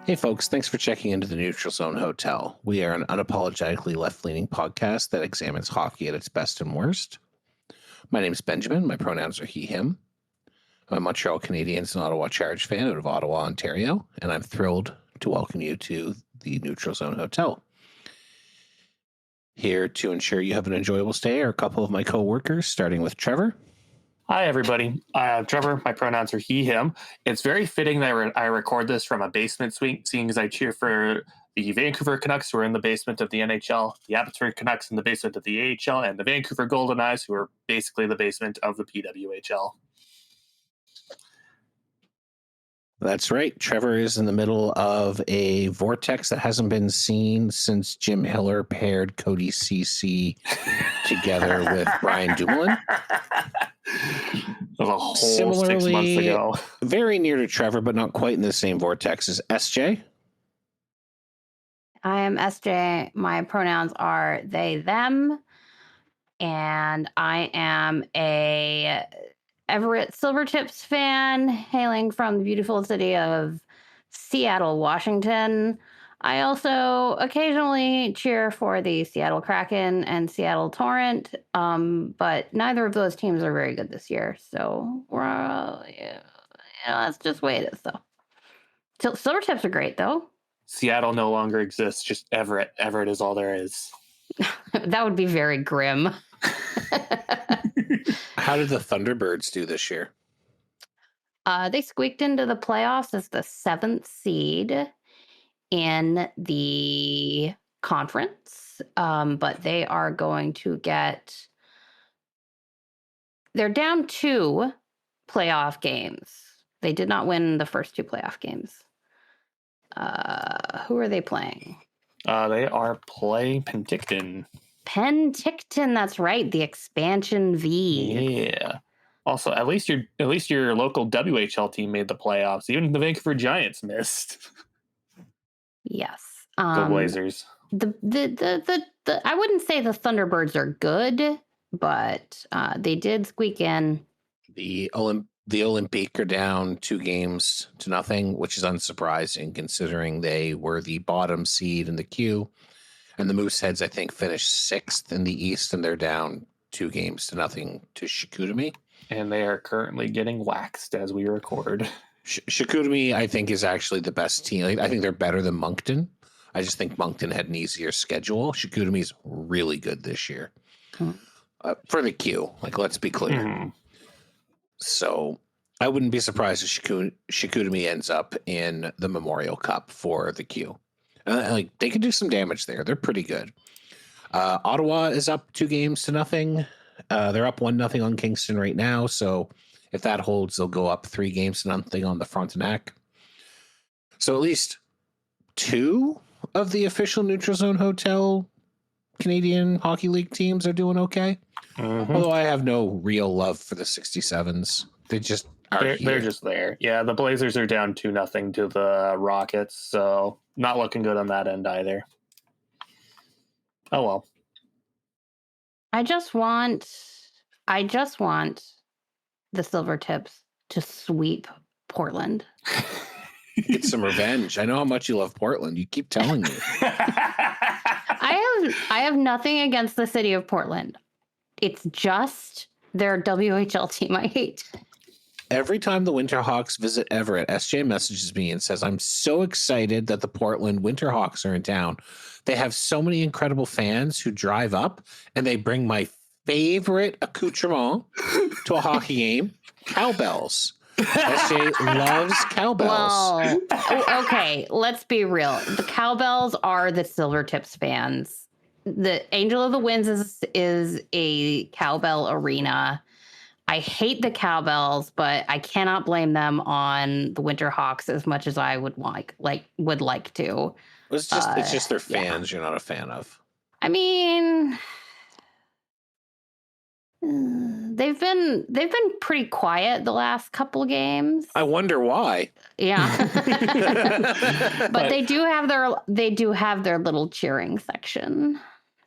Hey folks, thanks for checking into the Neutral Zone Hotel. We are an unapologetically left-leaning podcast that examines hockey at its best and worst. My name is Benjamin. My pronouns are he, him. I'm a Montreal Canadiens and Ottawa Charge fan out of Ottawa, Ontario, and I'm thrilled to welcome you to the Neutral Zone Hotel. Here to ensure you have an enjoyable stay are a couple of my co-workers, starting with Trevor. Hi, everybody. Trevor. My pronouns are he, him. It's very fitting that I record this from a basement suite, seeing as I cheer for the Vancouver Canucks, who are in the basement of the NHL, the Abbotsford Canucks in the basement of the AHL, and the Vancouver Golden Eyes, who are basically the basement of the PWHL. That's right. Trevor is in the middle of a vortex that hasn't been seen since Jim Hiller paired Cody CC together with Brian Dumoulin. That was a whole Similarly, 6 months ago. Very near to Trevor, but not quite in the same vortex as SJ. I am SJ. My pronouns are they, them. And I am a Everett Silvertips fan, hailing from the beautiful city of Seattle, Washington. I also occasionally cheer for the Seattle Kraken and Seattle Torrent, but neither of those teams are very good this year. So let's just wait it. So Silvertips are great, though. Seattle no longer exists. Just Everett. Everett is all there is. That would be very grim. How did the Thunderbirds do this year? They squeaked into the playoffs as the 7th seed in the conference, but they are going to they're down 2 playoff games. They did not win the first 2 playoff games. Who are they playing? They are playing Penticton. Penticton, that's right, the expansion V. Yeah. Also, at least your local WHL team made the playoffs. Even the Vancouver Giants missed. Yes. The Blazers. The I wouldn't say the Thunderbirds are good, but they did squeak in. The Olympique are down 2-0, which is unsurprising considering they were the bottom seed in the queue. And the Mooseheads, I think, finished 6th in the East, and they're down 2-0 to Chicoutimi. And they are currently getting waxed as we record. Chicoutimi, I think, is actually the best team. I think they're better than Moncton. I just think Moncton had an easier schedule. Chicoutimi's really good this year. For the Q, let's be clear. Mm-hmm. So I wouldn't be surprised if Chicoutimi ends up in the Memorial Cup for the Q. They could do some damage there. They're pretty good. Ottawa is up 2-0. They're up 1-0 on Kingston right now. So if that holds, they'll go up 3-0 on the Frontenac. So at least 2 of the official Neutral Zone Hotel Canadian Hockey League teams are doing okay. Mm-hmm. Although I have no real love for the 67s. They just they're just there. Yeah, the Blazers are down 2-0 to the Rockets, so not looking good on that end either. Oh well. I just want the Silvertips to sweep Portland. Get some revenge. I know how much you love Portland. You keep telling me. I have nothing against the city of Portland. It's just their WHL team I hate. Every time the Winterhawks visit Everett, SJ messages me and says, I'm so excited that the Portland Winterhawks are in town. They have so many incredible fans who drive up and they bring my favorite accoutrement to a hockey game, cowbells. SJ loves cowbells. Well, okay, let's be real. The cowbells are the Silvertips fans. The Angel of the Winds is a cowbell arena. I hate the cowbells, but I cannot blame them on the Winterhawks as much as I would like to. It's just their fans you're not a fan of. I mean, they've been pretty quiet the last couple games. I wonder why. Yeah. But they do have their little cheering section.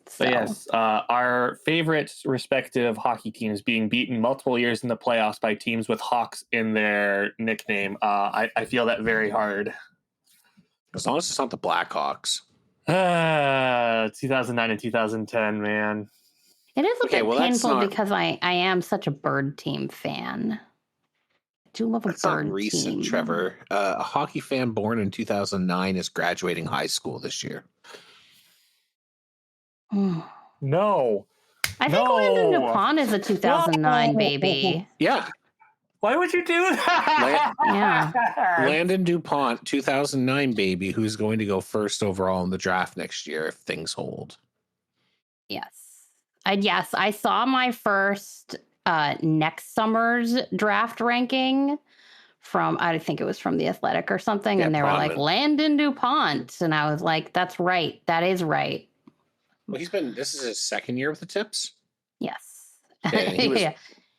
So. But yes, our favorite respective hockey teams being beaten multiple years in the playoffs by teams with Hawks in their nickname. I feel that very hard. As long as it's not the Blackhawks. 2009 and 2010, man. It is a bit painful because I am such a bird team fan. I do love a bird team. That's not recent, Trevor. A hockey fan born in 2009 is graduating high school this year. No. I think Landon DuPont is a 2009 baby. Yeah. Why would you do that? Yeah. Landon DuPont, 2009 baby, who's going to go first overall in the draft next year if things hold. Yes. I saw my first next summer's draft ranking from, I think it was from The Athletic or something, and they were like, Landon DuPont. And I was like, that's right. That is right. Well, this is his second year with the Tips? Yes.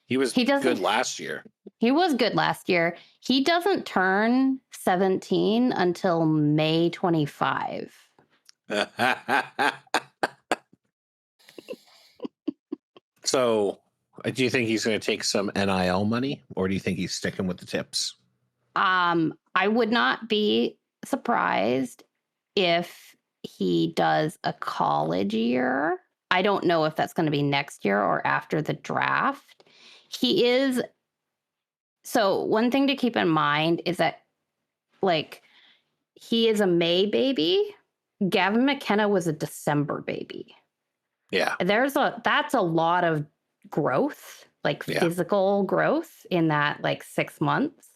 He was good last year. He was good last year. He doesn't turn 17 until May 25. So, do you think he's going to take some NIL money, or do you think he's sticking with the Tips? I would not be surprised if he does a college year. I don't know if that's going to be next year or after the draft. So one thing to keep in mind is that, like, he is a May baby. Gavin McKenna was a December baby. Yeah. That's a lot of growth, like physical growth in that, like, 6 months.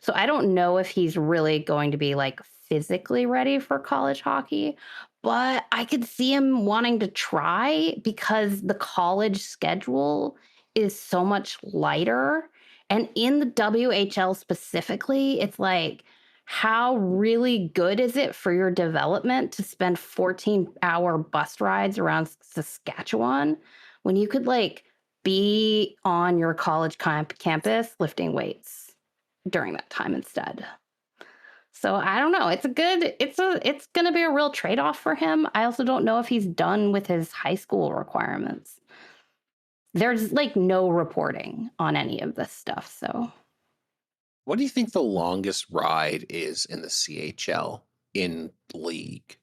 So I don't know if he's really going to be, like, physically ready for college hockey, but I could see him wanting to try because the college schedule is so much lighter. And in the WHL specifically, it's like, how really good is it for your development to spend 14-hour bus rides around Saskatchewan when you could, like, be on your college campus lifting weights during that time instead? So I don't know. It's going to be a real trade-off for him. I also don't know if he's done with his high school requirements. There's, like, no reporting on any of this stuff. So what do you think the longest ride is in the CHL in league?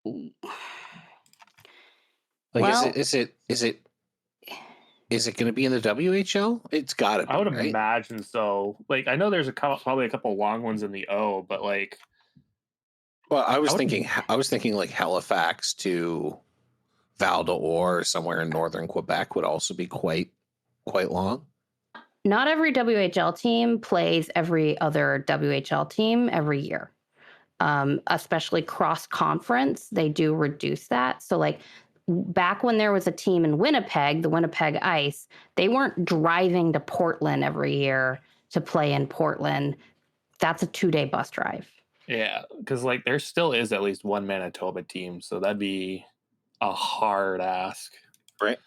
Like, well, is it going to be in the WHL? It's got to be. I would right? imagine so. Like, I know there's probably a couple long ones in the O, but, like, well, I was thinking like Halifax to Val d'Or, somewhere in northern Quebec, would also be quite long. Not every WHL team plays every other WHL team every year. Especially cross-conference, they do reduce that. So, like, back when there was a team in Winnipeg, the Winnipeg Ice, they weren't driving to Portland every year to play in Portland. That's a 2-day bus drive. Yeah, because, like, there still is at least one Manitoba team, so that'd be a hard ask.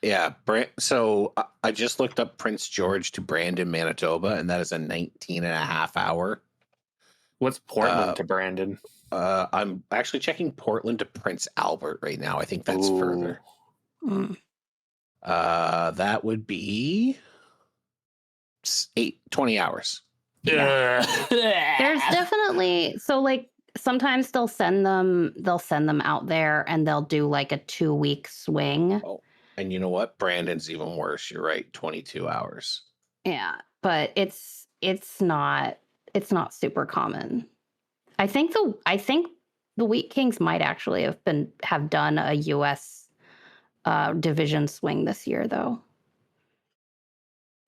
Yeah. So I just looked up Prince George to Brandon, Manitoba, and that is a 19.5 hour. What's Portland to Brandon? I'm actually checking Portland to Prince Albert right now. I think that's further. That would be 20 hours. Yeah. There's definitely, so, like, sometimes they'll send them out there and they'll do, like, a 2-week swing. Oh, and you know what? Brandon's even worse. You're right. 22 hours. Yeah, but it's not super common. I think the Wheat Kings might actually have done a U.S. division swing this year, though.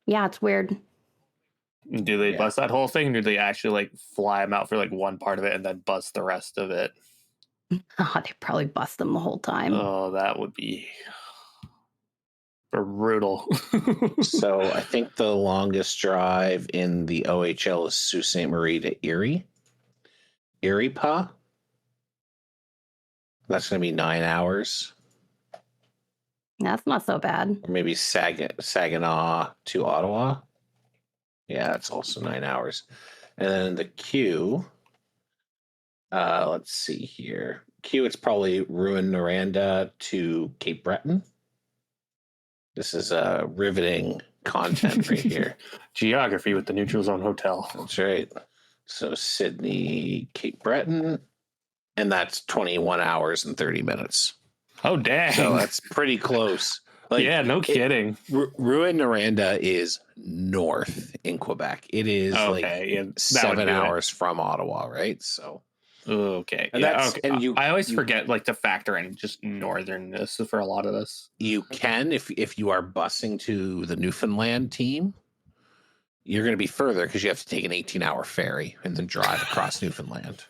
Yeah, it's weird. Do they bust that whole thing? Or do they actually, like, fly them out for, like, one part of it and then bust the rest of it? Oh, they probably bust them the whole time. Oh, that would be brutal. So I think the longest drive in the OHL is Sault Ste. Marie to Erie. Erie Pa. That's going to be 9 hours. That's not so bad. Or maybe Saginaw to Ottawa. Yeah, that's also 9 hours. And then the Q, let's see here. Q, it's probably Rouyn-Noranda to Cape Breton. This is riveting content right here. Geography with the Neutral Zone Hotel. That's right. So Sydney, Cape Breton, and that's 21 hours and 30 minutes. Oh, dang. So that's pretty close. Like, yeah, no kidding. Rouyn-Noranda is north in Quebec. It is yeah, 7 hours from Ottawa, right? So okay, and yeah, okay. And I always forget to factor in just northernness for a lot of this. You can if you are busing to the Newfoundland team, you're going to be further because you have to take an 18-hour ferry and then drive across Newfoundland.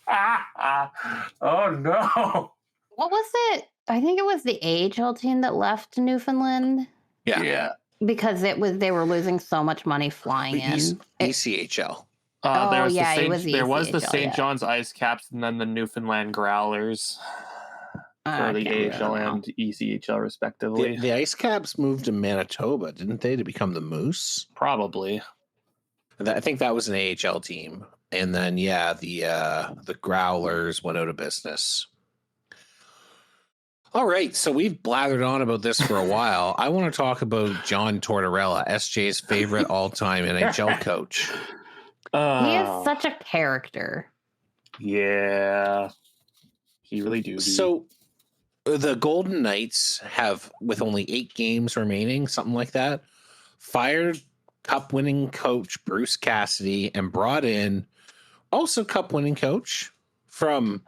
Oh no! What was it? I think it was the AHL team that left Newfoundland. Yeah. Because they were losing so much money flying in. ECHL. There was the St. yeah. John's Ice Caps and then the Newfoundland Growlers for the AHL and ECHL respectively. The Ice Caps moved to Manitoba, didn't they, to become the Moose? Probably. I think that was an AHL team. And then the Growlers went out of business. All right, so we've blathered on about this for a while. I want to talk about John Tortorella, SJ's favorite all-time NHL coach. He is such a character. Yeah, he really do. So the Golden Knights have, with only 8 games remaining, something like that, fired Cup-winning coach Bruce Cassidy and brought in also Cup-winning coach from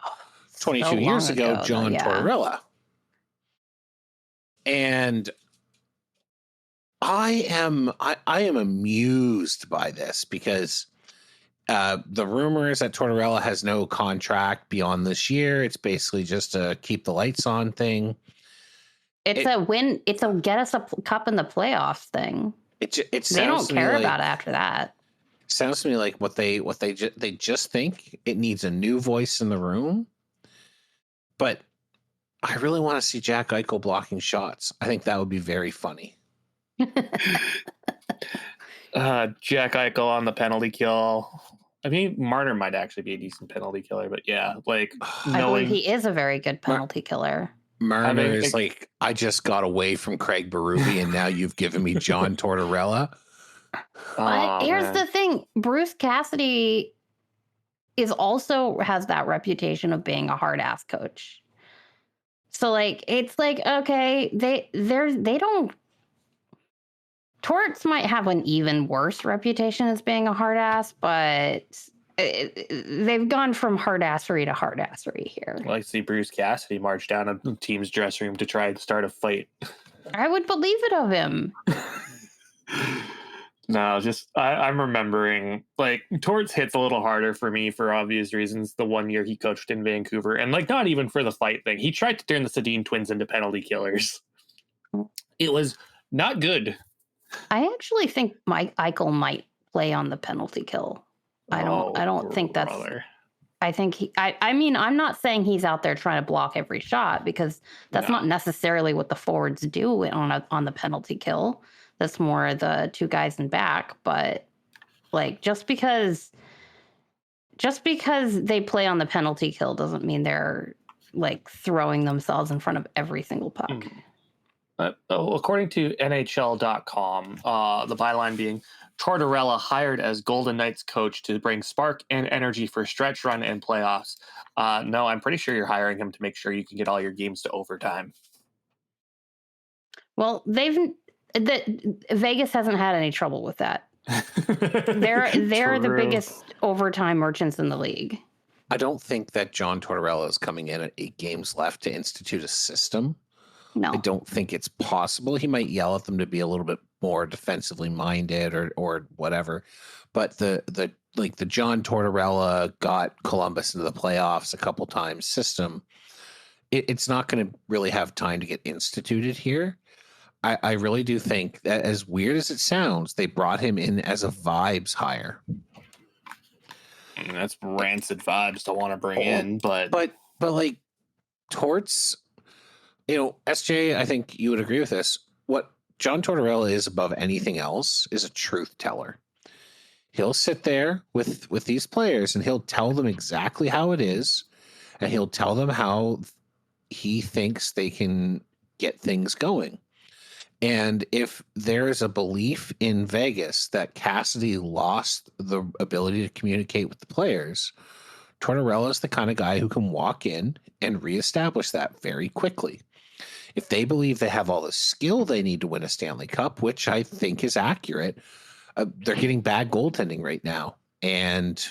22 years ago, John Tortorella. And I am amused by this because the rumor is that Tortorella has no contract beyond this year. It's basically just a keep the lights on thing. It's a win. It's a get us a cup in the playoffs thing. They don't care about it after that. Sounds to me like what they just think it needs a new voice in the room, but I really want to see Jack Eichel blocking shots. I think that would be very funny. Jack Eichel on the penalty kill. I mean, Marner might actually be a decent penalty killer, but yeah, I believe he is a very good penalty killer. Marner is I just got away from Craig Berube, and now you've given me John Tortorella. But here's the thing: Bruce Cassidy has that reputation of being a hard ass coach. So it's okay, they don't. Torts might have an even worse reputation as being a hard ass, but they've gone from hard assery to hard assery here. I see Bruce Cassidy march down a team's dressing room to try and start a fight. I would believe it of him. No, I'm remembering Torts hits a little harder for me for obvious reasons. The one year he coached in Vancouver, and not even for the fight thing. He tried to turn the Sedin twins into penalty killers. It was not good. I actually think Mike Eichel might play on the penalty kill. I don't think that's. I think I'm not saying he's out there trying to block every shot because that's not necessarily what the forwards do on the penalty kill. That's more the two guys in back, but just because they play on the penalty kill doesn't mean they're throwing themselves in front of every single puck. According to NHL.com, the byline being Tortorella hired as Golden Knights coach to bring spark and energy for stretch run and playoffs. No, I'm pretty sure you're hiring him to make sure you can get all your games to overtime. Well, Vegas hasn't had any trouble with that. They're the biggest overtime merchants in the league. I don't think that John Tortorella is coming in at 8 games left to institute a system. No. I don't think it's possible. He might yell at them to be a little bit more defensively minded or whatever. But the John Tortorella got Columbus into the playoffs a couple times system, it's not going to really have time to get instituted here. I really do think that, as weird as it sounds, they brought him in as a vibes hire. That's rancid vibes to want to bring in, but Torts, SJ, I think you would agree with this. What John Tortorella is above anything else is a truth teller. He'll sit there with these players and he'll tell them exactly how it is, and he'll tell them how he thinks they can get things going. And if there is a belief in Vegas that Cassidy lost the ability to communicate with the players, Tortorella is the kind of guy who can walk in and reestablish that very quickly. If they believe they have all the skill they need to win a Stanley Cup, which I think is accurate, they're getting bad goaltending right now. And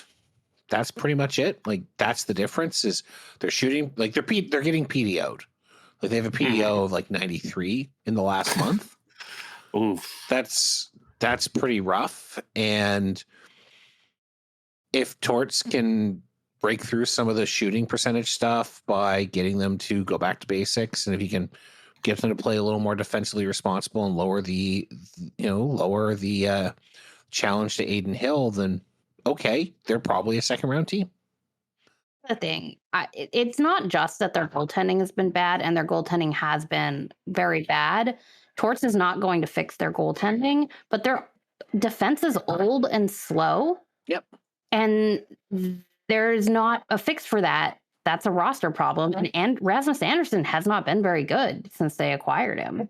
that's pretty much it. Like, that's the difference is they're shooting, like they're getting PDO'd. Like, they have a PDO of like 93 in the last month. Oof. That's pretty rough. And if Torts can break through some of the shooting percentage stuff by getting them to go back to basics, and if he can get them to play a little more defensively responsible and lower the challenge to Aiden Hill, then okay, they're probably a second round team. The thing, it's not just that their goaltending has been bad, and their goaltending has been very bad. Torts is not going to fix their goaltending, but their defense is old and slow. Yep. And there's not a fix for that. That's a roster problem. And Rasmus Andersson has not been very good since they acquired him.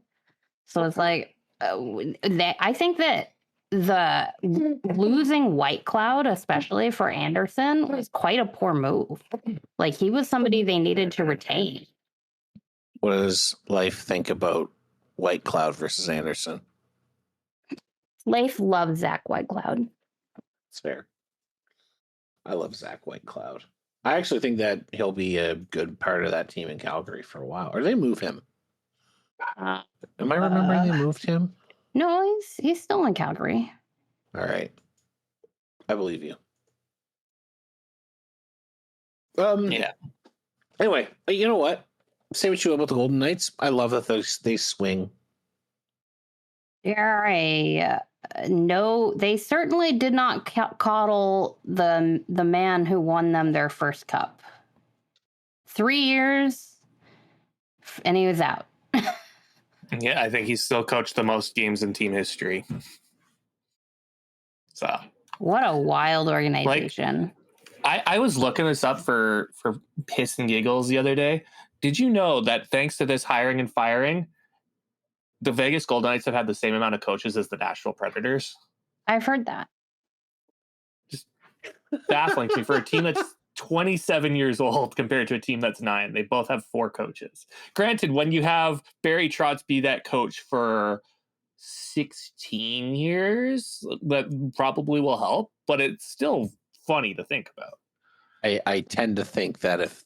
So it's like, I think that the losing White Cloud, especially for Anderson, was quite a poor move. Like, he was somebody they needed to retain. What does Life think about White Cloud versus Anderson? Leif loves Zach Whitecloud. It's fair. I love Zach Whitecloud. I actually think that he'll be a good part of that team in Calgary for a while. Or they move him? Am I remembering they moved him? No, he's still in Calgary. All right. I believe you. Yeah. Anyway, you know what? Say what you will about the Golden Knights. I love that they swing. They're no, they certainly did not coddle the man who won them their first cup. 3 years, and he was out. Yeah, I think he's still coached the most games in team history. So, what a wild organization. Like, I was looking this up for piss and giggles the other day. Did you know that thanks to this hiring and firing, the Vegas Golden Knights have had the same amount of coaches as the Nashville Predators? I've heard that. Just baffling to me for a team that's 27 years old compared to a team that's 9. They both have 4 coaches. Granted, when you have Barry Trotz be that coach for 16 years, that probably will help, but it's still funny to think about. I tend to think that if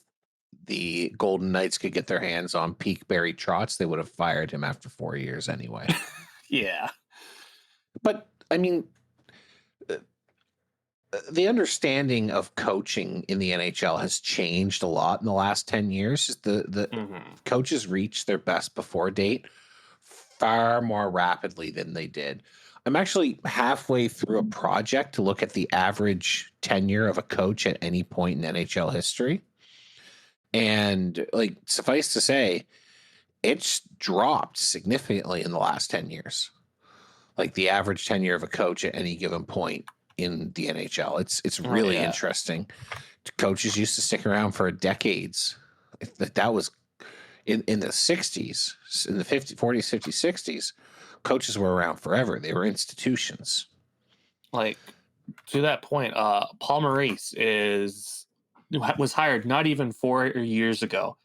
the Golden Knights could get their hands on peak Barry Trotz, they would have fired him after 4 years anyway. Yeah. But, I mean, the understanding of coaching in the NHL has changed a lot in the last 10 years. The coaches reach their best before date far more rapidly than they did. I'm actually halfway through a project to look at the average tenure of a coach at any point in NHL history. And, like, suffice to say, it's dropped significantly in the last 10 years. Like, the average tenure of a coach at any given point in the NHL. It's really interesting. Coaches used to stick around for decades. That was in the 60s, in the 40s, 50s, 60s. Coaches were around forever. They were institutions. Like, to that point, Paul Maurice was hired not even 4 years ago.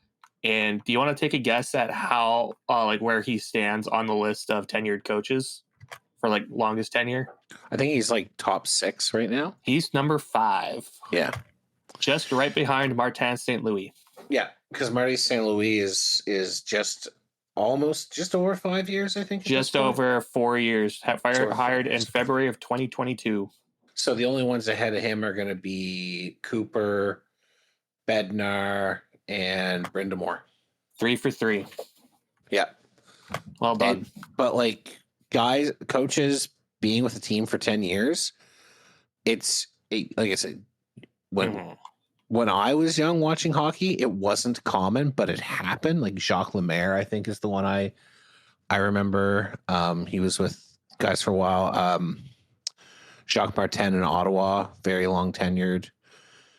And do you want to take a guess at how, where he stands on the list of tenured coaches for like longest tenure? I think he's like top 6 right now. He's number 5. Yeah. Just right behind Martin St. Louis. Yeah, because Marty St. Louis is just over 5 years, I think. Just over 4 years. Hired in February of 2022. So the only ones ahead of him are going to be Cooper, Bednar, and Brindamore. 3 for 3. Yeah. Well done. But like coaches being with a team for 10 years, like I said, when when I was young watching hockey, it wasn't common, but it happened. Like Jacques Lemaire, I think, is the one I remember. He was with guys for a while. Jacques Martin in Ottawa, very long tenured.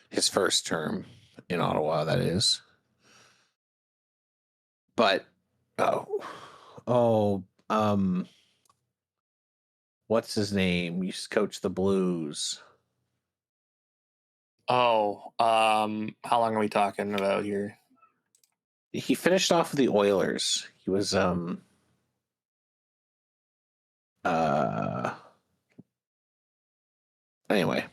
His first term in Ottawa, that is. But what's his name? He used to coach the Blues. Oh, how long are we talking about here? He finished off with the Oilers. He was anyway.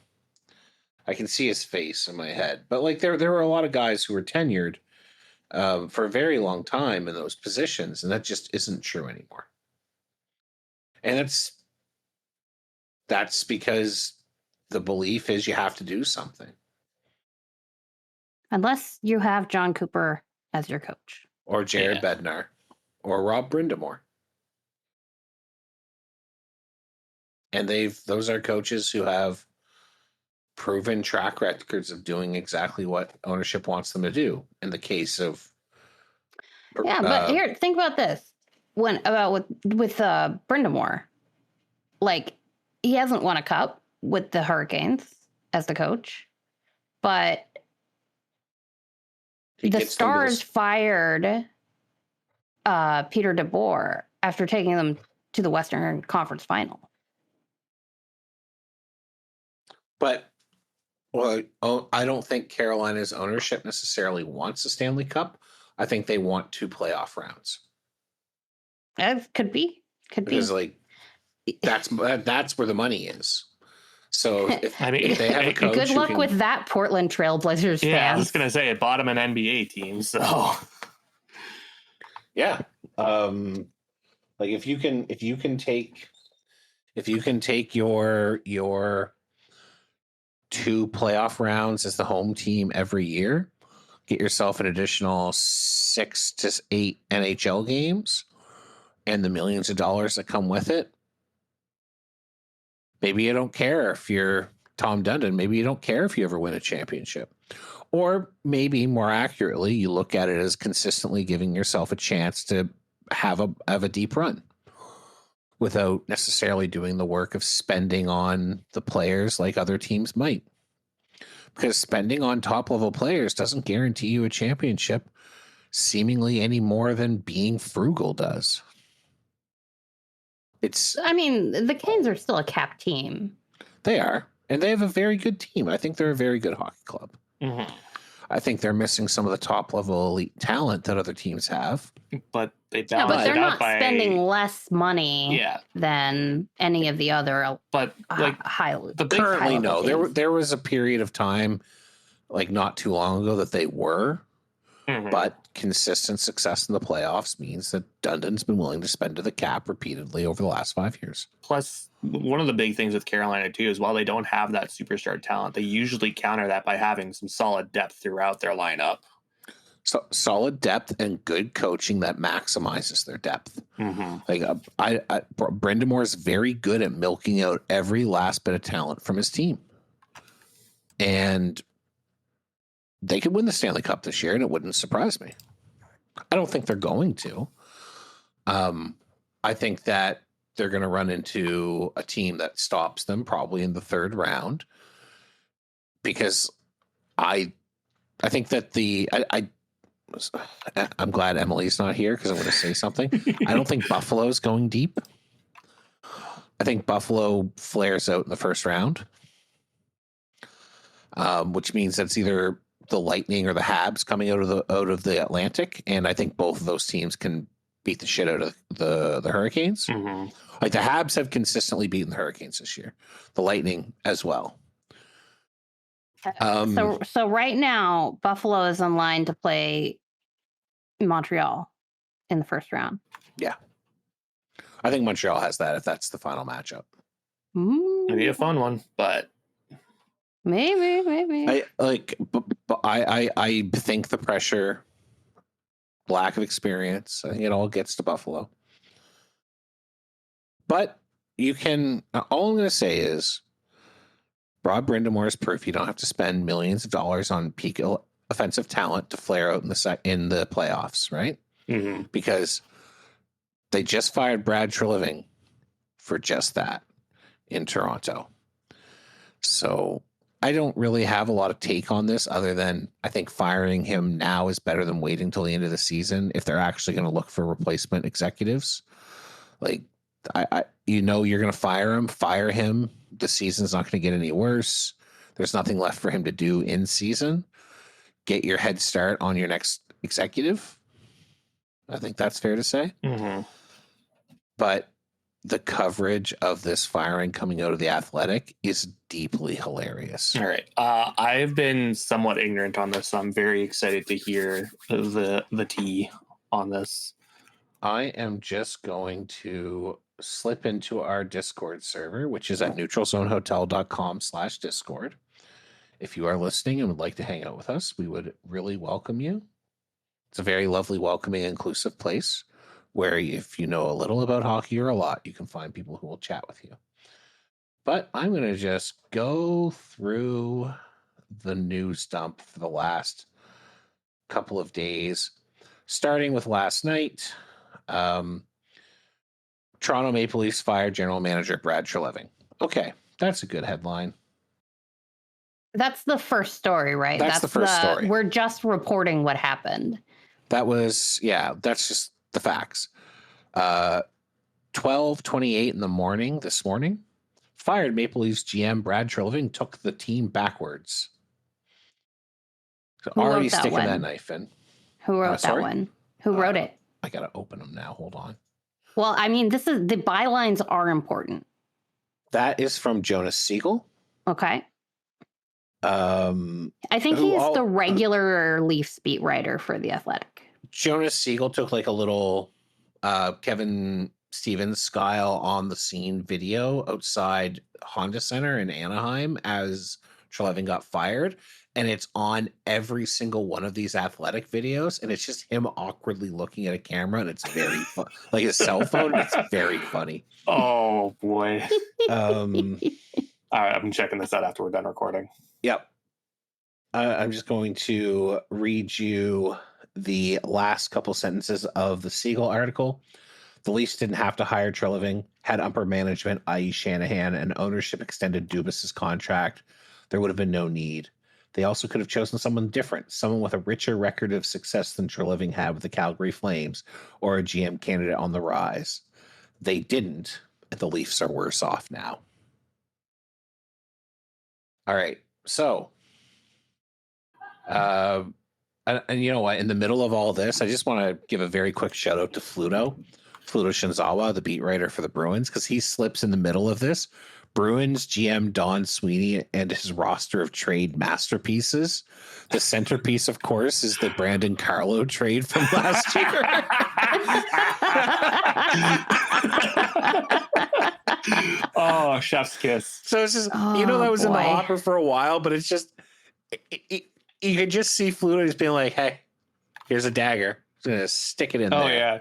I can see his face in my head. But like there were a lot of guys who were tenured for a very long time in those positions, and that just isn't true anymore. And that's because the belief is you have to do something. Unless you have John Cooper as your coach. Or Jared Bednar. Or Rob Brindamore. And those are coaches who have proven track records of doing exactly what ownership wants them to do. In the case of but here, think about this. With Brindamore, like he hasn't won a cup with the Hurricanes as the coach, but the Stars fired Peter DeBoer after taking them to the Western Conference Final. But I don't think Carolina's ownership necessarily wants a Stanley Cup. I think they want 2 playoff rounds. That could be. Because like that's where the money is. So if they have a coach, good luck with that, Portland Trailblazers fans. Yeah, I was gonna say it bought him an NBA team. So yeah, like if you can take your 2 playoff rounds as the home team every year, get yourself an additional 6 to 8 NHL games, and the millions of dollars that come with it. Maybe you don't care if you're Tom Dundon. Maybe you don't care if you ever win a championship. Or maybe more accurately, you look at it as consistently giving yourself a chance to have a deep run without necessarily doing the work of spending on the players like other teams might. Because spending on top-level players doesn't guarantee you a championship seemingly any more than being frugal does. The Canes are still a cap team. They are. And they have a very good team. I think they're a very good hockey club. Mm-hmm. I think they're missing some of the top-level elite talent that other teams have. But they balance but they're it out not spending less money than any of the other currently, no. teams. There was a period of time, like not too long ago, that they were. Mm-hmm. But consistent success in the playoffs means that Dundon's been willing to spend to the cap repeatedly over the last 5 years. Plus, one of the big things with Carolina, too, is while they don't have that superstar talent, they usually counter that by having some solid depth throughout their lineup. So, solid depth and good coaching that maximizes their depth. Mm-hmm. Like Brindamore is very good at milking out every last bit of talent from his team. And they could win the Stanley Cup this year, and it wouldn't surprise me. I don't think they're going to. I think that they're going to run into a team that stops them probably in the 3rd round, because I think that I'm glad Emily's not here because I'm going to say something. I don't think Buffalo's going deep. I think Buffalo flares out in the 1st round, which means that's either the Lightning or the Habs coming out of the Atlantic, and I think both of those teams can beat the shit out of the Hurricanes. Mm-hmm. Like the Habs have consistently beaten the Hurricanes this year, the Lightning as well. So right now, Buffalo is in line to play Montreal in the 1st round. Yeah, I think Montreal has that if that's the final matchup. Maybe a fun one, but. Maybe. I think the pressure, lack of experience, I think it all gets to Buffalo. But you can. All I'm going to say is, Rob Brindamore is proof you don't have to spend millions of dollars on peak offensive talent to flare out in the playoffs, right? Mm-hmm. Because they just fired Brad Treliving for just that in Toronto. So I don't really have a lot of take on this other than I think firing him now is better than waiting till the end of the season if they're actually going to look for replacement executives. Like, you're going to fire him. The season's not going to get any worse. There's nothing left for him to do in season. Get your head start on your next executive. I think that's fair to say. Mm-hmm. But the coverage of this firing coming out of the Athletic is deeply hilarious. All right. I've been somewhat ignorant on this, so I'm very excited to hear the tea on this. I am just going to slip into our Discord server, which is at neutralzonehotel.com/Discord. If you are listening and would like to hang out with us, we would really welcome you. It's a very lovely, welcoming, inclusive place where if you know a little about hockey or a lot, you can find people who will chat with you. But I'm going to just go through the news dump for the last couple of days, starting with last night. Toronto Maple Leafs fired general manager Brad Treliving. Okay, that's a good headline. That's the first story, right? That's the first story. We're just reporting what happened. That's just the facts. 12:28 in the morning this morning, fired Maple Leafs GM Brad Treliving took the team backwards. So already sticking that knife in. Who wrote that one? Who wrote it? I gotta open them now. Hold on. Well, I mean, the bylines are important. That is from Jonas Siegel. Okay. I think he's the regular Leafs beat writer for The Athletic. Jonas Siegel took like a little Kevin Stevens style on the scene video outside Honda Center in Anaheim as Treliving got fired. And it's on every single one of these Athletic videos. And it's just him awkwardly looking at a camera. And it's very fun. Like his cell phone. It's very funny. Oh, boy. All right. I'm checking this out after we're done recording. Yep. I'm just going to read you the last couple sentences of the Siegel article. The Leafs didn't have to hire Treliving, had upper management, i.e. Shanahan, and ownership extended Dubas's contract. There would have been no need. They also could have chosen someone different, someone with a richer record of success than Treliving had with the Calgary Flames, or a GM candidate on the rise. They didn't, and the Leafs are worse off now. All right, so, and you know what? In the middle of all this, I just want to give a very quick shout out to Fluto Shinzawa, the beat writer for the Bruins, because he slips in the middle of this. Bruins GM Don Sweeney and his roster of trade masterpieces. The centerpiece, of course, is the Brandon Carlo trade from last year. Oh, chef's kiss. So it's just, that was in the hopper for a while, but it's just, you could just see Fluto just being like, hey, here's a dagger. I'm going to stick it in there. Oh, yeah.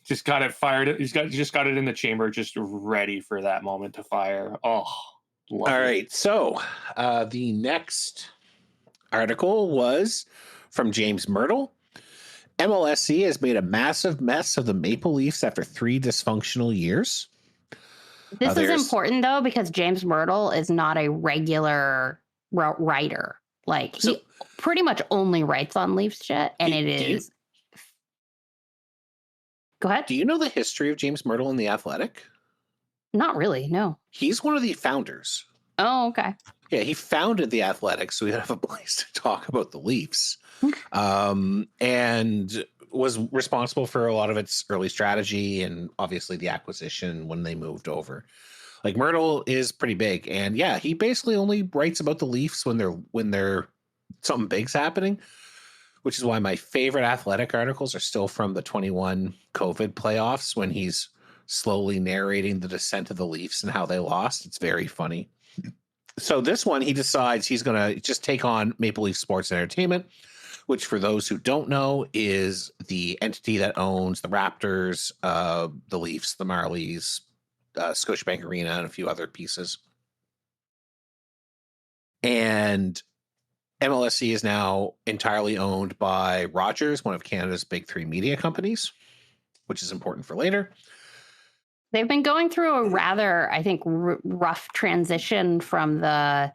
Just got it fired. Just got it in the chamber, just ready for that moment to fire. Oh, lovely. All right. So the next article was from James Myrtle. MLSE has made a massive mess of the Maple Leafs after 3 dysfunctional years. This is important, though, because James Myrtle is not a regular writer. Like, he pretty much only writes on Leafs shit, and it is... Go ahead. Do you know the history of James Myrtle in The Athletic? Not really, no. He's one of the founders. Oh, okay. Yeah, he founded The Athletic, so we have a place to talk about the Leafs. And was responsible for a lot of its early strategy and obviously the acquisition when they moved over. Like, Myrtle is pretty big. And yeah, he basically only writes about the Leafs when they're something big's happening. Which is why my favorite Athletic articles are still from the 21 COVID playoffs when he's slowly narrating the descent of the Leafs and how they lost. It's very funny. So this one, he decides he's going to just take on Maple Leaf Sports and Entertainment, which for those who don't know is the entity that owns the Raptors, the Leafs, the Marlies, Scotiabank Arena, and a few other pieces. And MLSE is now entirely owned by Rogers, one of Canada's big three media companies, which is important for later. They've been going through a rather, I think, rough transition from the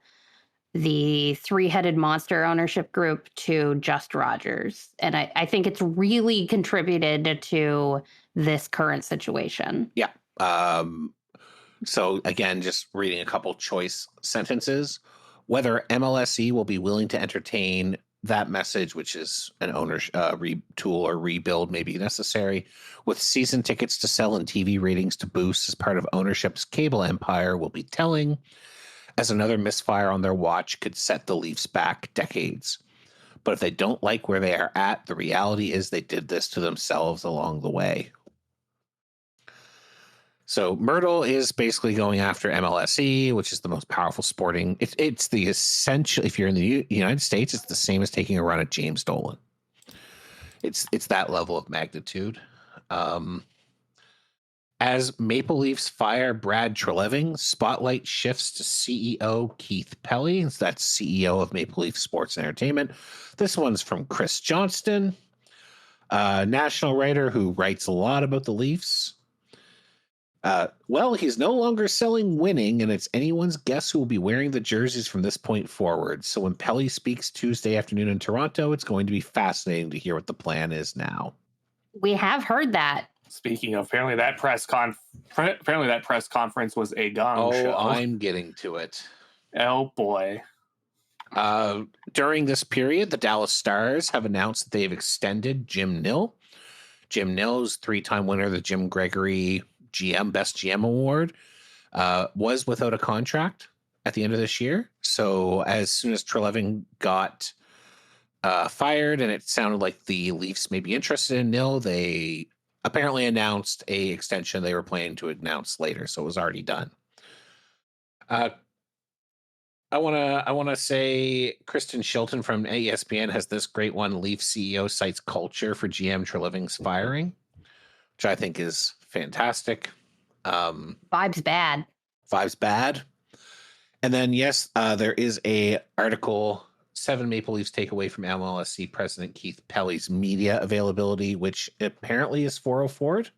three-headed monster ownership group to just Rogers. And I think it's really contributed to this current situation. Yeah. So again, just reading a couple choice sentences. Whether MLSE will be willing to entertain that message, which is an ownership retool or rebuild may be necessary, with season tickets to sell and TV ratings to boost as part of ownership's cable empire, will be telling, as another misfire on their watch could set the Leafs back decades. But if they don't like where they are at, the reality is they did this to themselves along the way. So Myrtle is basically going after MLSE, which is the most powerful sporting. It's the essential. If you're in the United States, it's the same as taking a run at James Dolan. It's that level of magnitude. As Maple Leafs fire Brad Treliving, spotlight shifts to CEO Keith Pelly. That's CEO of Maple Leaf Sports and Entertainment. This one's from Chris Johnston, a national writer who writes a lot about the Leafs. Well, he's no longer selling winning, and it's anyone's guess who will be wearing the jerseys from this point forward. So when Pelly speaks Tuesday afternoon in Toronto, it's going to be fascinating to hear what the plan is now. We have heard that. Speaking of, apparently that press conference was a gong show. I'm getting to it. Oh boy. During this period, the Dallas Stars have announced that they've extended Jim Nill. Jim Nill's 3-time winner of the Jim Gregory Best GM Award, was without a contract at the end of this year. So as soon as Treliving got fired and it sounded like the Leafs may be interested in Nill, they apparently announced a extension they were planning to announce later. So it was already done. I want to say Kristen Shilton from ESPN has this great one. Leaf CEO cites culture for GM Treliving's firing, which I think is fantastic. Vibes bad. And then, yes, there is a article, 7 Maple Leafs take away from MLSE President Keith Pelly's media availability, which apparently is 404'd.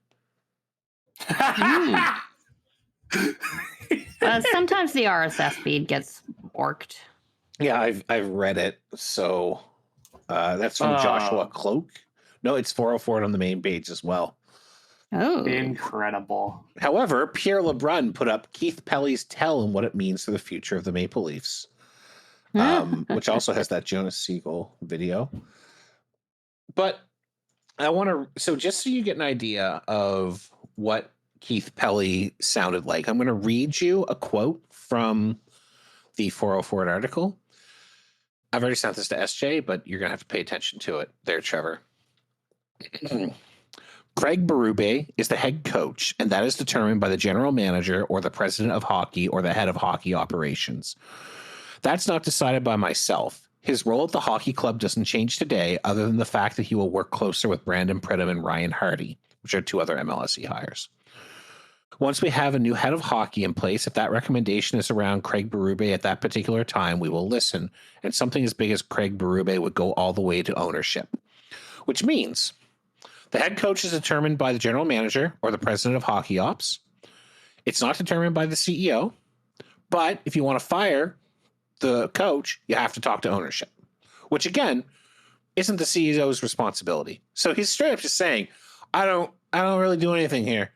Sometimes the RSS feed gets worked. Yeah, I've read it. So that's from Joshua Cloak. No, it's 404'd on the main page as well. Oh, incredible. However, Pierre LeBrun put up Keith Pelly's tell and what it means for the future of the Maple Leafs, which also has that Jonas Siegel video. But I want to, so just so you get an idea of what Keith Pelly sounded like, I'm going to read you a quote from the 404 article. I've already sent this to SJ, but you're going to have to pay attention to it there, Trevor. Craig Berube is the head coach, and that is determined by the general manager or the president of hockey or the head of hockey operations. That's not decided by myself. His role at the hockey club doesn't change today, other than the fact that he will work closer with Brandon Pridham and Ryan Hardy, which are 2 other MLSE hires. Once we have a new head of hockey in place, if that recommendation is around Craig Berube at that particular time, we will listen, and something as big as Craig Berube would go all the way to ownership, which means the head coach is determined by the general manager or the president of hockey ops. It's not determined by the CEO. But if you want to fire the coach, you have to talk to ownership, which again isn't the CEO's responsibility. So he's straight up just saying, I don't really do anything here.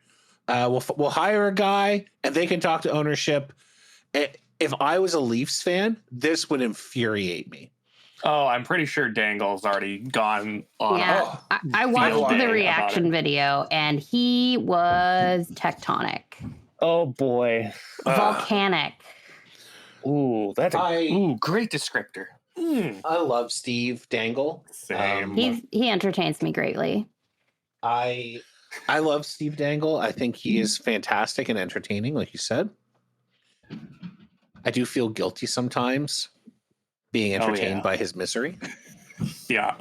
We'll hire a guy and they can talk to ownership. If I was a Leafs fan, this would infuriate me. Oh, I'm pretty sure Dangle's already gone on. Yeah, I watched the reaction video, and he was tectonic. Oh boy, volcanic. Ooh, that's great descriptor. I love Steve Dangle. Same. He entertains me greatly. I love Steve Dangle. I think he is fantastic and entertaining, like you said. I do feel guilty sometimes being entertained by his misery. Yeah.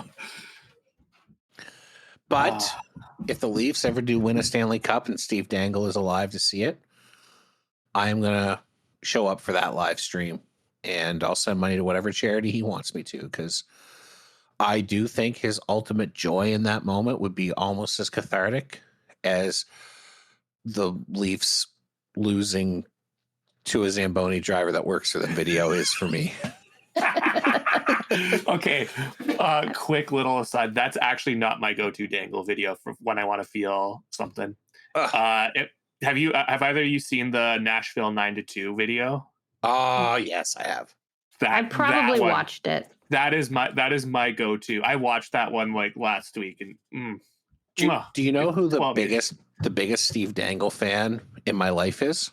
But if the Leafs ever do win a Stanley Cup and Steve Dangle is alive to see it, I am going to show up for that live stream and I'll send money to whatever charity he wants me to, because I do think his ultimate joy in that moment would be almost as cathartic as the Leafs losing to a Zamboni driver that works for the video is for me. Okay, quick little aside. That's actually not my go-to dangle video for when I want to feel something. Have either of you seen the Nashville 9-2 video? Oh, yes, I have. I probably watched it. That is my go-to. I watched that one like last week, and do you know who the biggest Steve Dangle fan in my life is?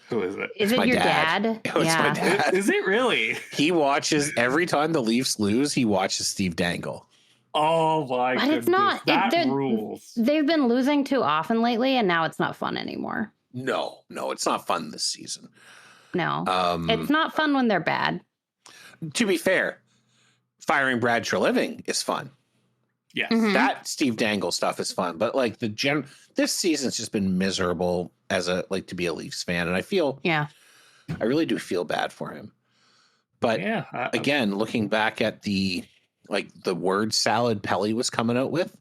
Who is it? Is it your dad? It's my dad. Is it really? He watches every time the Leafs lose. He watches Steve Dangle. Oh my goodness! But it's not. That rules. They've been losing too often lately, and now it's not fun anymore. No, it's not fun this season. No, it's not fun when they're bad. To be fair, firing Brad Treliving is fun. Yes, that Steve Dangle stuff is fun, but like this season's just been miserable to be a Leafs fan, and I really do feel bad for him. But again, looking back at the word salad Pelly was coming out with,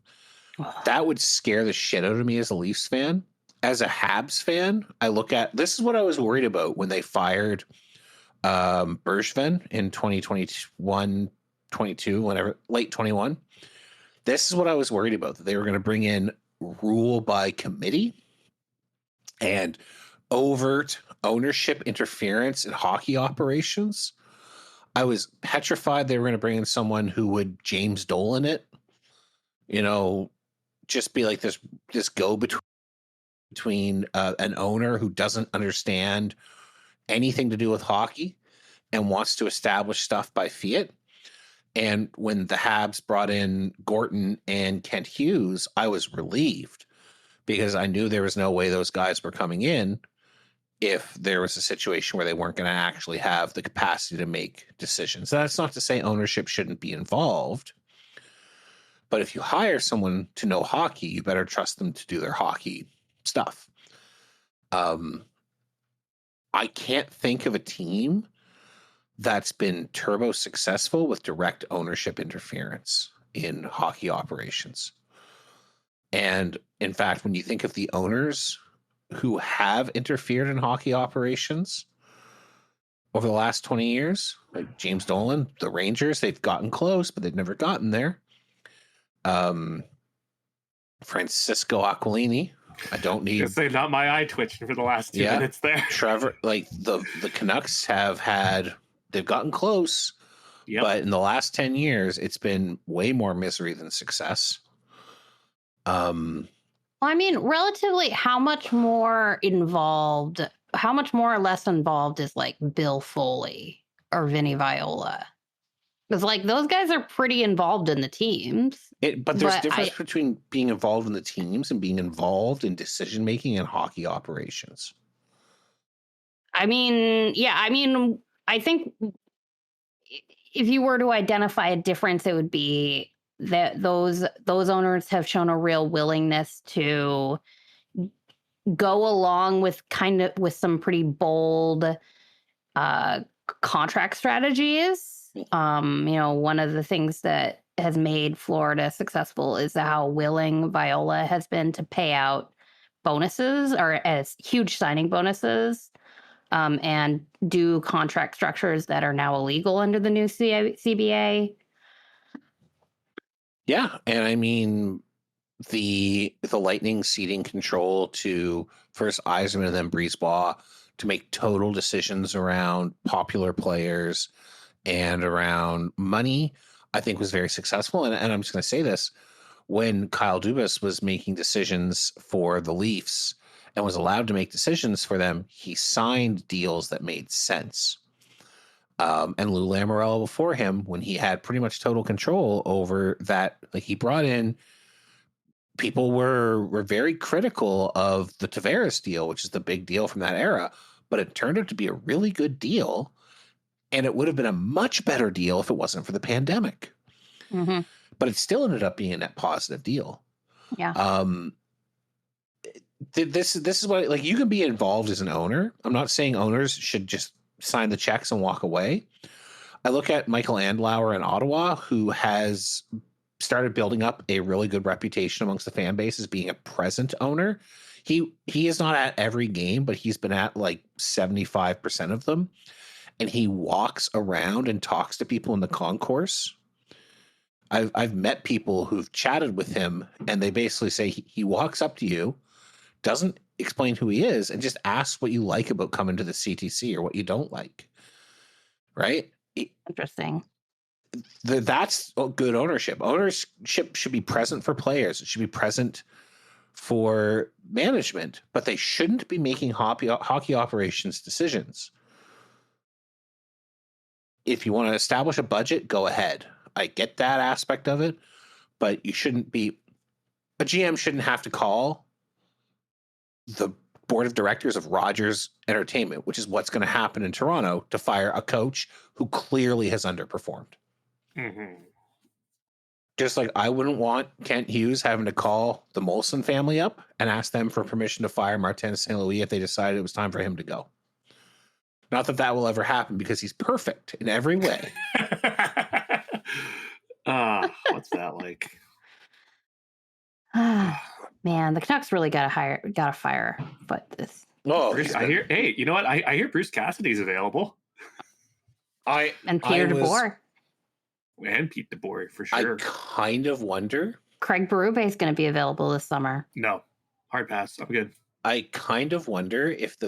that would scare the shit out of me as a Leafs fan. As a Habs fan, I look at this is what I was worried about when they fired Bergevin in 2021, 22, whenever late 21. This is what I was worried about, that they were going to bring in rule by committee and overt ownership interference in hockey operations. I was petrified they were going to bring in someone who would James Dolan it, just be like this go between an owner who doesn't understand anything to do with hockey and wants to establish stuff by fiat. And when the Habs brought in Gorton and Kent Hughes, I was relieved because I knew there was no way those guys were coming in if there was a situation where they weren't going to actually have the capacity to make decisions. That's not to say ownership shouldn't be involved, but if you hire someone to know hockey, you better trust them to do their hockey stuff. I can't think of a team that's been turbo successful with direct ownership interference in hockey operations. And in fact, when you think of the owners who have interfered in hockey operations over the last 20 years, like James Dolan, the Rangers, they've gotten close, but they've never gotten there. Francisco Aquilini, I don't need to say, not my eye twitching for the last 2 minutes there. Trevor, like the Canucks they've gotten close, but in the last 10 years, it's been way more misery than success. I mean, relatively, how much more or less involved is like Bill Foley or Vinny Viola? Because like those guys are pretty involved in the teams. But there's a difference between being involved in the teams and being involved in decision making in hockey operations. I think if you were to identify a difference, it would be that those owners have shown a real willingness to go along with some pretty bold contract strategies. One of the things that has made Florida successful is how willing Viola has been to pay out bonuses or as huge signing bonuses. And do contract structures that are now illegal under the new CBA. Yeah, and I mean the Lightning ceding control to first Yzerman and then Brisebois to make total decisions around popular players and around money, I think was very successful. And I'm just going to say this: when Kyle Dubas was making decisions for the Leafs and was allowed to make decisions for them, he signed deals that made sense. And Lou Lamoriello before him, when he had pretty much total control over that, like he brought in, people were very critical of the Tavares deal, which is the big deal from that era, but it turned out to be a really good deal. And it would have been a much better deal if it wasn't for the pandemic. Mm-hmm. But it still ended up being a net positive deal. Yeah. This is what, like, you can be involved as an owner. I'm not saying owners should just sign the checks and walk away. I look at Michael Andlauer in Ottawa, who has started building up a really good reputation amongst the fan base as being a present owner. He is not at every game, but he's been at like 75% of them. And he walks around and talks to people in the concourse. I've met people who've chatted with him, and they basically say he walks up to you, doesn't explain who he is, and just asks what you like about coming to the CTC or what you don't like. Right? Interesting. That's good ownership. Ownership should be present for players. It should be present for management, but they shouldn't be making hockey operations decisions. If you want to establish a budget, go ahead. I get that aspect of it, but you shouldn't be. A GM shouldn't have to call the board of directors of Rogers Entertainment, which is what's going to happen in Toronto, to fire a coach who clearly has underperformed. Mm-hmm. Just like I wouldn't want Kent Hughes having to call the Molson family up and ask them for permission to fire Martin St. Louis if they decided it was time for him to go. Not that that will ever happen, because he's perfect in every way. What's that like? Man, the Canucks really got to fire. But this. Oh, Bruce, I hear. Hey, you know what? I hear Bruce Cassidy's available. And Peter DeBoer. And Pete DeBoer, for sure. I kind of wonder. Craig Berube is going to be available this summer. No, hard pass. I'm good. I kind of wonder if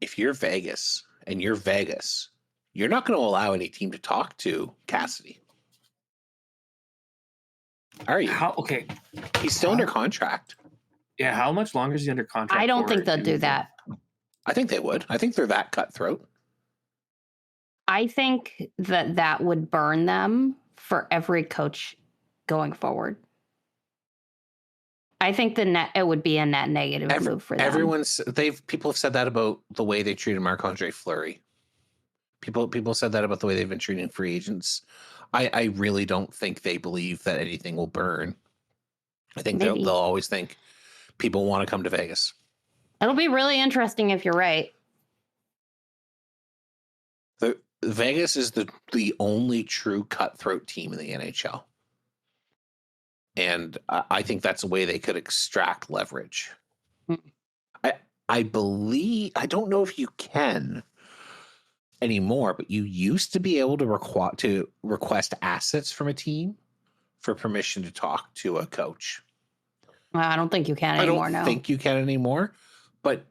if you're Vegas and you're Vegas, you're not going to allow any team to talk to Cassidy. Are you? Okay. He's still under contract. Yeah, how much longer is he under contract? I don't think they'll do that. I think they would. I think they're that cutthroat. I think that would burn them for every coach going forward. I think it would be a net negative move for them. People have said that about the way they treated Marc-Andre Fleury. People said that about the way they've been treating free agents. I really don't think they believe that anything will burn. I think they'll always think people want to come to Vegas. It'll be really interesting if you're right. Vegas is the only true cutthroat team in the NHL. And I think that's a way they could extract leverage. I believe, I don't know if you can anymore, but you used to be able to request assets from a team for permission to talk to a coach. I don't think you can anymore. I don't think you can anymore. But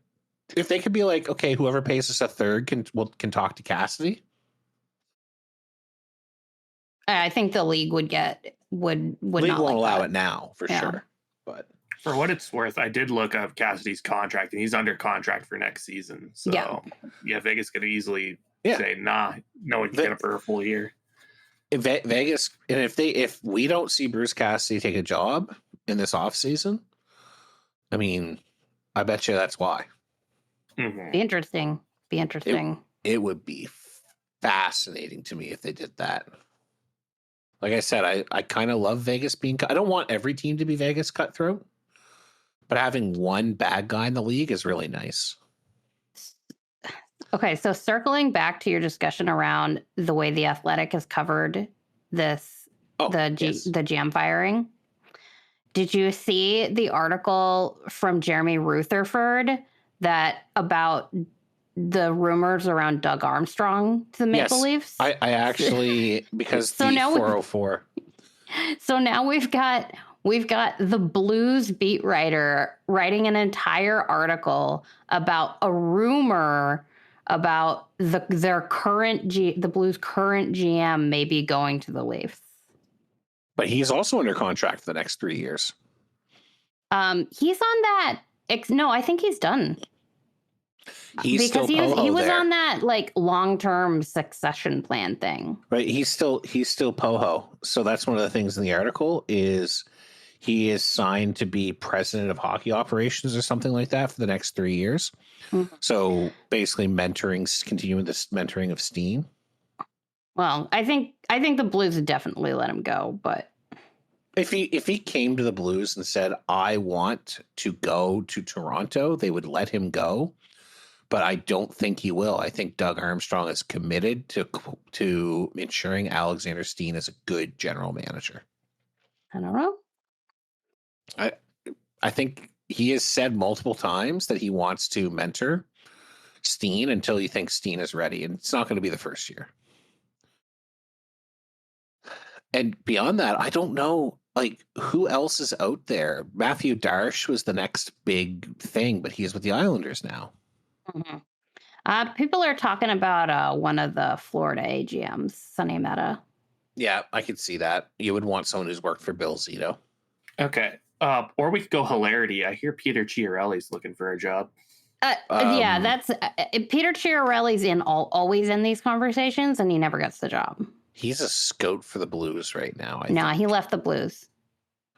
if they could be like, okay, whoever pays us a third can talk to Cassidy. I think the league would league not won't allow it now for sure. But for what it's worth, I did look up Cassidy's contract, and he's under contract for next season. So yeah, Vegas could easily say, nah, no one can get him for a full year. Vegas, and if we don't see Bruce Cassidy take a job in this offseason, I mean, I bet you that's why. Mm-hmm. Be interesting. It would be fascinating to me if they did that. Like I said, I kind of love Vegas being. I don't want every team to be Vegas cutthroat, but having one bad guy in the league is really nice. Okay, so circling back to your discussion around the way the Athletic has covered this, the GM firing. Did you see the article from Jeremy Rutherford about the rumors around Doug Armstrong to the Maple Leafs? I actually, because so the 404. So now we've got the Blues beat writer writing an entire article about a rumor about the Blues' current GM may be going to the Leafs. But he's also under contract for the next 3 years. He's on that. No, I think he's done. He was on that like long-term succession plan thing. Right. He's still Poho. So that's one of the things in the article is he is signed to be president of hockey operations or something like that for the next 3 years. Mm-hmm. So basically continuing this mentoring of Steen. Well, I think the Blues would definitely let him go, but If he came to the Blues and said, I want to go to Toronto, they would let him go. But I don't think he will. I think Doug Armstrong is committed to ensuring Alexander Steen is a good general manager. I don't know. I think he has said multiple times that he wants to mentor Steen until he thinks Steen is ready, and it's not going to be the first year. And beyond that, I don't know, like, who else is out there? Matthew Darsh was the next big thing, but he is with the Islanders now. Mm-hmm. People are talking about one of the Florida AGMs, Sonny Meta. Yeah, I could see that. You would want someone who's worked for Bill Zito. Okay. Or we could go hilarity. I hear Peter Chiarelli's looking for a job. Yeah, that's Peter Chiarelli's always in these conversations, and he never gets the job. He's a scout for the Blues right now. He left the Blues.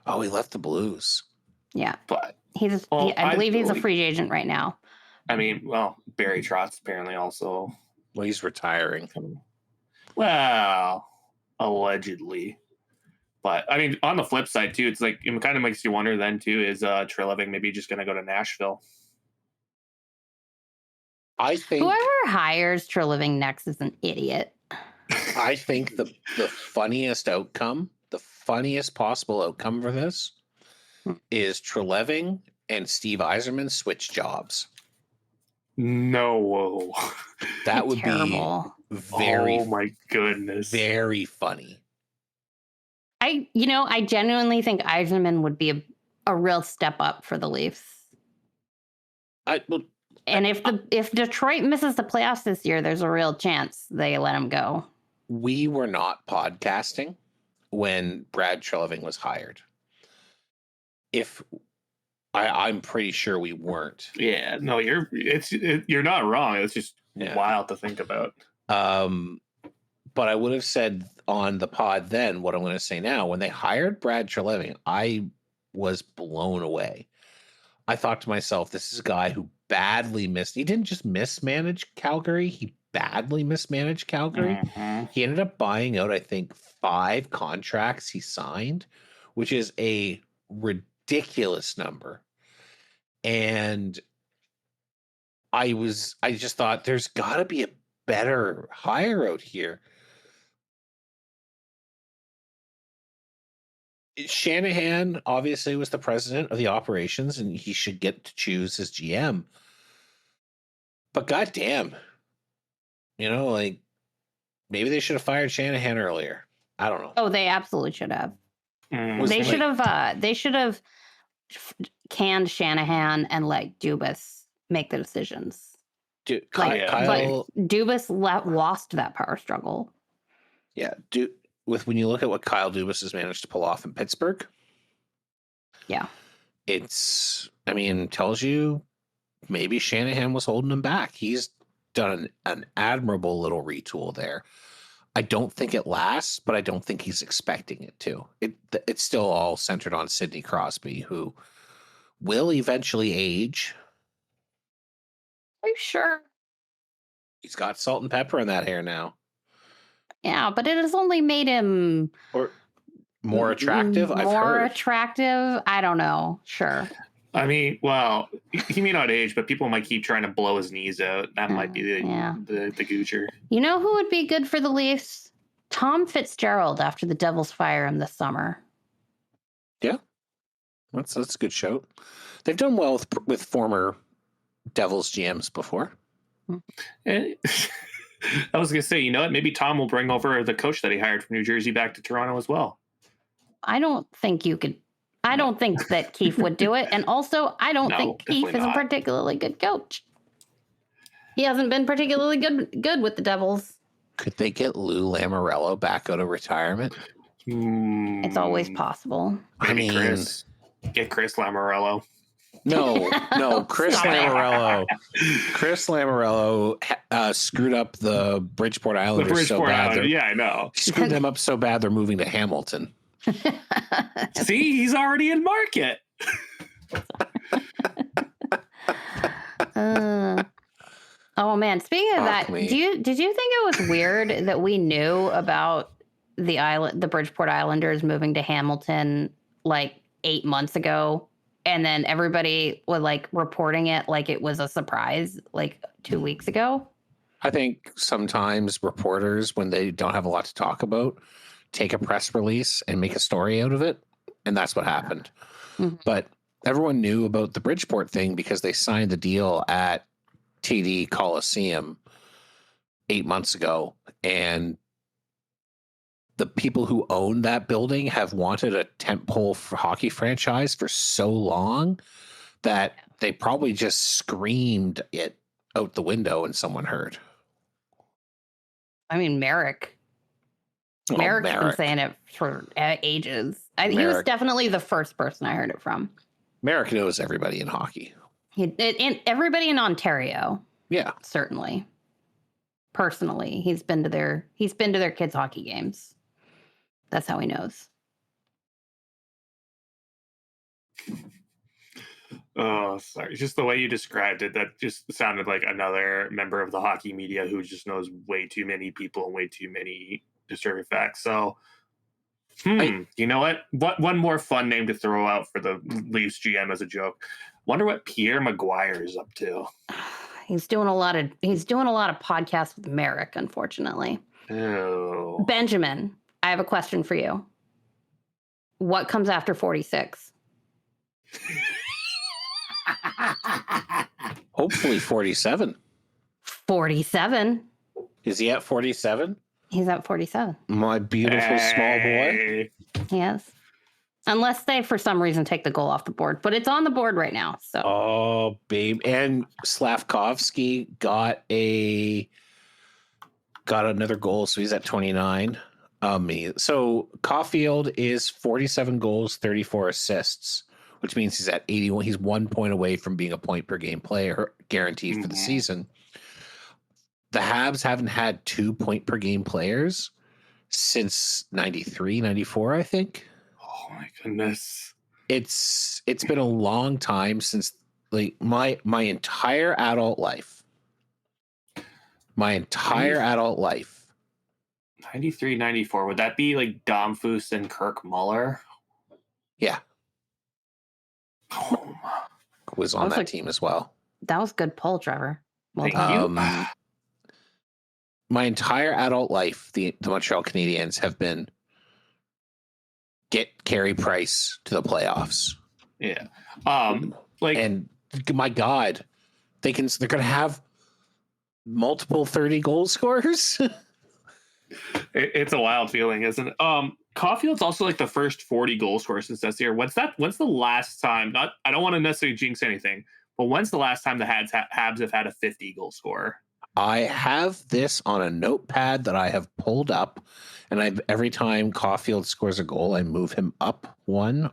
Oh, he left the Blues. Yeah, but I believe he's a free agent right now. I mean, well, Barry Trotz apparently also. Well, he's retiring. Well, allegedly. But, I mean, on the flip side, too, it's like, it kind of makes you wonder then, too, is Treliving maybe just going to go to Nashville? I think... Whoever hires Treliving next is an idiot. I think the funniest outcome, the funniest possible outcome for this is Treliving and Steve Yzerman switch jobs. No. That would terrible. Be very... Oh, my goodness. Very funny. I genuinely think Yzerman would be a real step up for the Leafs. And if Detroit misses the playoffs this year, there's a real chance they let him go. We were not podcasting when Brad Treliving was hired. I'm pretty sure we weren't. Yeah, no, you're not wrong. It's just wild to think about. But I would have said on the pod then what I'm going to say now. When they hired Brad Treliving, I was blown away. I thought to myself, this is a guy who he didn't just mismanage Calgary, he badly mismanaged Calgary. Mm-hmm. He ended up buying out, I think, 5 contracts he signed, which is a ridiculous number. And I just thought there's got to be a better hire out here. Shanahan obviously was the president of the operations, and he should get to choose his GM. But goddamn, like, maybe they should have fired Shanahan earlier. I don't know. Oh, they absolutely should have. They should have canned Shanahan and let Dubas make the decisions. Kyle, Dubas lost that power struggle. Yeah, when you look at what Kyle Dubas has managed to pull off in Pittsburgh, yeah, tells you maybe Shanahan was holding him back. He's done an admirable little retool there. I don't think it lasts, but I don't think he's expecting it to. It's still all centered on Sidney Crosby, who will eventually age. Are you sure? He's got salt and pepper in that hair now. Yeah, but it has only made him more attractive. More attractive. I don't know. Sure. I mean, well, he may not age, but people might keep trying to blow his knees out. That might be the goocher. You know who would be good for the Leafs? Tom Fitzgerald after the Devils fire him this summer. Yeah, that's a good shout. They've done well with former Devils GMs before. I was going to say, maybe Tom will bring over the coach that he hired from New Jersey back to Toronto as well. I don't think you could. I don't think that Keefe would do it. And also, I don't think Keefe is a particularly good coach. He hasn't been particularly good with the Devils. Could they get Lou Lamoriello back out of retirement? It's always possible. Maybe Chris. Get Chris Lamoriello. No, Chris Lamoriello. Chris Lamoriello screwed up the Bridgeport Islanders so bad. Yeah, I know. Screwed them up so bad they're moving to Hamilton. See, he's already in market. Oh man, speaking of that, did you think it was weird that we knew about the Bridgeport Islanders moving to Hamilton like 8 months ago, and then everybody was like reporting it like it was a surprise like 2 weeks ago. I think sometimes reporters, when they don't have a lot to talk about, take a press release and make a story out of it. And that's what happened. Mm-hmm. But everyone knew about the Bridgeport thing because they signed the deal at TD Coliseum 8 months ago. And the people who own that building have wanted a tentpole hockey franchise for so long that they probably just screamed it out the window and someone heard. I mean, Merrick's been saying it for ages. He was definitely the first person I heard it from. Merrick knows everybody in hockey. And everybody in Ontario. Yeah, certainly. Personally, he's been to their kids' hockey games. That's how he knows. Oh, sorry. Just the way you described it, that just sounded like another member of the hockey media who just knows way too many people and way too many disturbing facts. So, you know what? One more fun name to throw out for the Leafs GM as a joke. Wonder what Pierre Maguire is up to. He's doing a lot of podcasts with Merrick, unfortunately. Oh. Benjamin, I have a question for you. What comes after 46? Hopefully 47. 47. Is he at 47? He's at 47. My beautiful small boy. Yes. Unless they, for some reason, take the goal off the board. But it's on the board right now. So. Oh, babe. And Slavkovsky got another goal, so he's at 29. So Caulfield is 47 goals, 34 assists, which means he's at 81. He's 1 point away from being a point per game player guaranteed for the season. The Habs haven't had 2 point per game players since 93, 94, I think. Oh my goodness. It's been a long time since like my entire adult life. 93, 94. Would that be like Domfus and Kirk Muller? Yeah. Oh, was on that team as well. That was good pull, Trevor. Well done. My entire adult life, the Montreal Canadiens have been get Carey Price to the playoffs. Yeah. And my God, they're going to have multiple 30 goal scorers. It's a wild feeling, isn't it? Caulfield's also like the first 40 goal scorer since this year. When's the last time? I don't want to necessarily jinx anything, but when's the last time the Habs have had a 50 goal scorer? I have this on a notepad that I have pulled up, and every time Caulfield scores a goal, I move him up move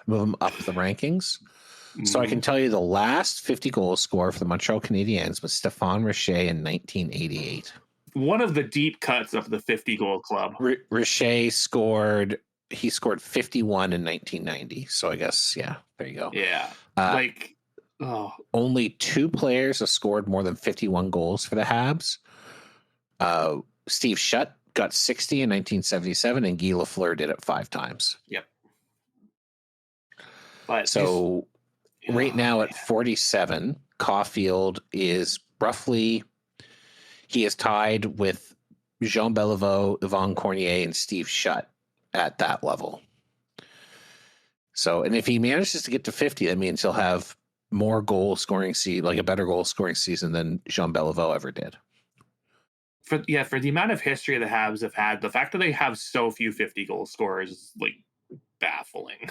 him up the rankings. So I can tell you the last 50 goal scorer for the Montreal Canadiens was Stéphane Richer in 1988. One of the deep cuts of the 50 goal club. Richer scored 51 in 1990. So I guess, yeah, there you go. Yeah. Only 2 players have scored more than 51 goals for the Habs. Steve Shutt got 60 in 1977, and Guy Lafleur did it 5 times. Yep. Right now at 47, Caulfield is roughly, he is tied with Jean Beliveau, Yvon Cornier, and Steve Shutt at that level. So, and if he manages to get to 50, that means he'll have more goal scoring a better goal scoring season than Jean Beliveau ever did. For the amount of history the Habs have had, the fact that they have so few 50 goal scorers is like baffling.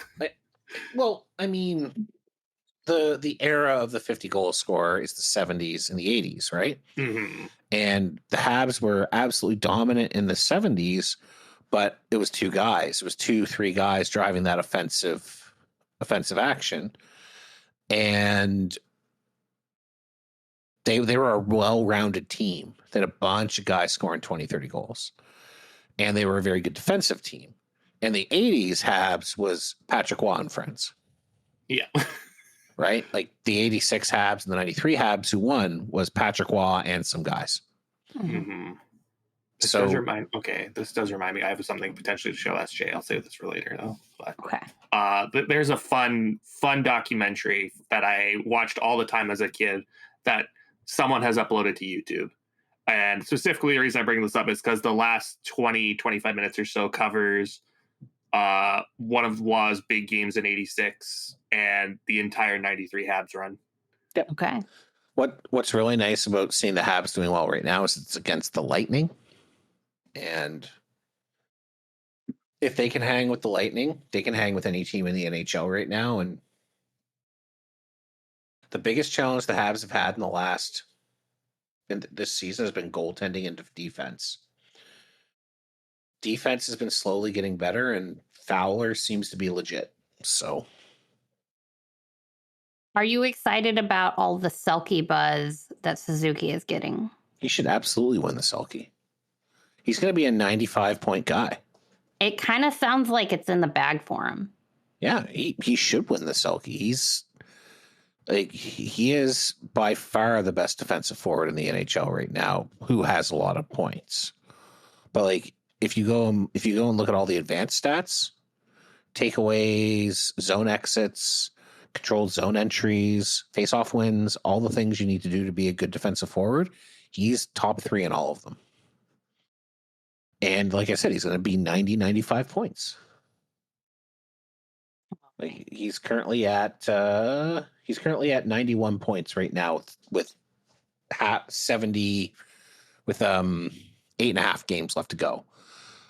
Well, I mean, the era of the 50 goal scorer is the 70s and the 80s, right? Mm-hmm. And the Habs were absolutely dominant in the 70s, but it was 2 guys. It was 2-3 guys driving that offensive action. And they were a well-rounded team. They had a bunch of guys scoring 20, 30 goals. And they were a very good defensive team. And the 80s Habs was Patrick Waugh and friends. Yeah. Right? Like the 86 Habs and the 93 Habs who won was Patrick Waugh and some guys. Mm-hmm. This So does remind me. I have something potentially to show SJ. I'll save this for later, though. But Okay. there's a fun documentary that I watched all the time as a kid that someone has uploaded to YouTube. And specifically, the reason I bring this up is because the last 20-25 minutes or so covers one of Waugh's big games in '86 and the entire '93 Habs run. Yep. Okay. What's really nice about seeing the Habs doing well right now is it's against the Lightning. And if they can hang with the Lightning, they can hang with any team in the NHL right now. And the biggest challenge the Habs have had in this season has been goaltending and defense. Defense has been slowly getting better, and Fowler seems to be legit. So, are you excited about all the Selke buzz that Suzuki is getting? He should absolutely win the Selke. He's going to be a 95-point guy. It kind of sounds like it's in the bag for him. Yeah, he should win the Selke. He is by far the best defensive forward in the NHL right now, who has a lot of points. But if you go and look at all the advanced stats, takeaways, zone exits, controlled zone entries, face-off wins, all the things you need to do to be a good defensive forward, he's top 3 in all of them. And like I said, he's going to be 95 points. He's currently at 91 points right now with 70 with 8.5 games left to go.